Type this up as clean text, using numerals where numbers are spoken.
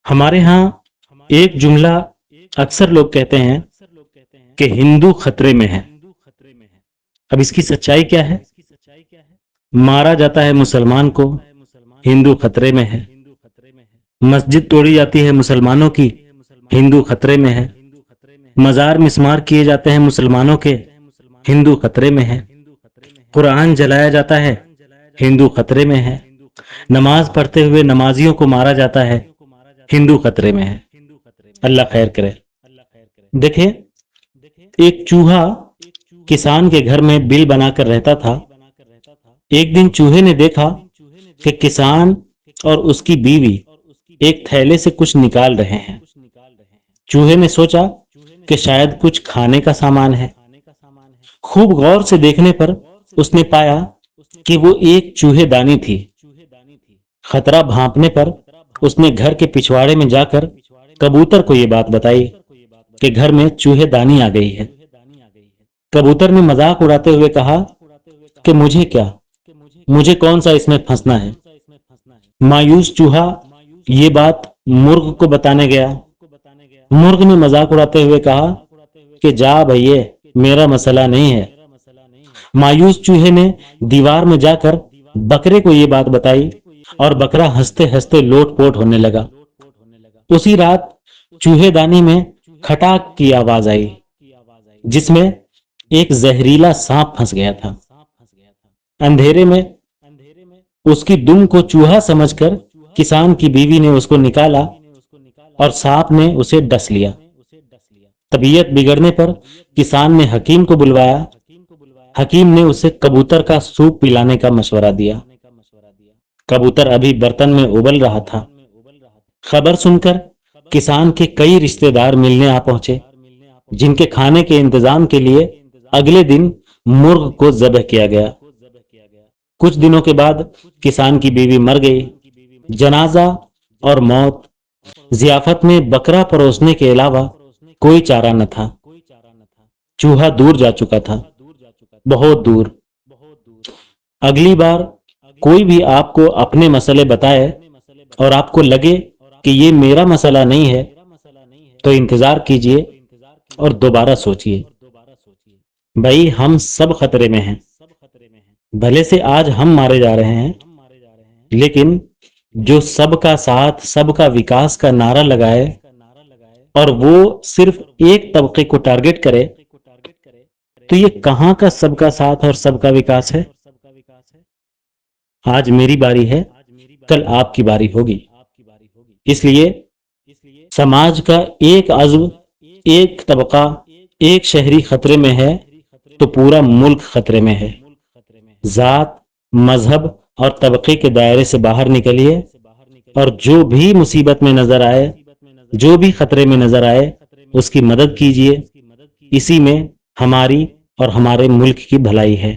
ہمارے ہاں ایک جملہ اکثر لوگ کہتے ہیں کہ ہندو خطرے میں ہے۔ اب اس کی سچائی کیا ہے؟ مارا جاتا ہے مسلمان کو، ہندو خطرے میں ہے۔ مسجد توڑی جاتی ہے مسلمانوں کی، ہندو خطرے میں ہے۔ مزار مسمار کیے جاتے ہیں مسلمانوں کے، ہندو خطرے میں ہے۔ قرآن جلایا جاتا ہے، ہندو خطرے میں ہے۔ نماز پڑھتے ہوئے نمازیوں کو مارا جاتا ہے، ہندو خطرے میں ہے۔ اللہ خیر کرے۔ دیکھیں، ایک چوہا کسان کے گھر میں بل بنا کر رہتا تھا۔ ایک دن چوہے نے دیکھا کہ کسان اور اس کی بیوی ایک تھیلے سے کچھ نکال رہے ہیں۔ چوہے نے سوچا کہ شاید کچھ کھانے کا سامان ہے۔ خوب غور سے دیکھنے پر اس نے پایا کہ وہ ایک چوہے دانی تھی۔ خطرہ بھانپنے پر اس نے گھر کے پچھواڑے میں جا کر کبوتر کو یہ بات بتائی کہ گھر میں چوہے دانی آ گئی ہے۔ کبوتر نے مذاق اڑاتے ہوئے کہا کہ مجھے کیا، مجھے کون سا اس میں پھنسنا ہے۔ مایوس چوہا یہ بات مرغ کو بتانے گیا۔ مرغ نے مذاق اڑاتے ہوئے کہا کہ جا بھئیے، میرا مسئلہ نہیں ہے۔ مایوس چوہے نے دیوار میں جا کر بکرے کو یہ بات بتائی اور بکرا ہنستے ہنستے لوٹ پوٹ ہونے لگا۔ اسی رات چوہے دانی میں کھٹاک کی آواز آئی، جس میں ایک زہریلا سانپ پھنس گیا تھا۔ اندھیرے میں اس کی دم کو چوہا سمجھ کر کسان کی بیوی نے اس کو نکالا اور سانپ نے اسے ڈس لیا۔ طبیعت بگڑنے پر کسان نے حکیم کو بلوایا۔ حکیم نے اسے کبوتر کا سوپ پلانے کا مشورہ دیا۔ کبوتر ابھی برتن میں ابل رہا تھا۔ خبر سن کر کسان کے کئی رشتہ دار ملنے آ پہنچے، جن کے کھانے کے انتظام کے لیے اگلے دن مرغ کو ذبح کیا گیا۔ کچھ دنوں کے بعد کسان کی بیوی مر گئی۔ جنازہ اور موت، ضیافت میں بکرا پروسنے کے علاوہ کوئی چارہ نہ تھا۔ چوہا دور جا چکا تھا، بہت دور۔ اگلی بار کوئی بھی آپ کو اپنے مسئلے بتائے اور آپ کو لگے کہ یہ میرا مسئلہ نہیں ہے، تو انتظار کیجئے اور دوبارہ سوچئے۔ بھائی، ہم سب خطرے میں ہیں۔ بھلے سے آج ہم مارے جا رہے ہیں، لیکن جو سب کا ساتھ، سب کا وکاس کا نعرہ لگائے اور وہ صرف ایک طبقے کو ٹارگٹ کرے، تو یہ کہاں کا سب کا ساتھ اور سب کا وکاس ہے؟ آج میری باری ہے، کل آپ کی باری ہوگی۔ اس لیے سماج کا ایک عضو، ایک طبقہ، ایک شہری خطرے میں ہے تو پورا ملک خطرے میں ہے۔ ذات، مذہب اور طبقے کے دائرے سے باہر نکلیے اور جو بھی مصیبت میں نظر آئے، جو بھی خطرے میں نظر آئے، اس کی مدد کیجیے۔ اسی میں ہماری اور ہمارے ملک کی بھلائی ہے۔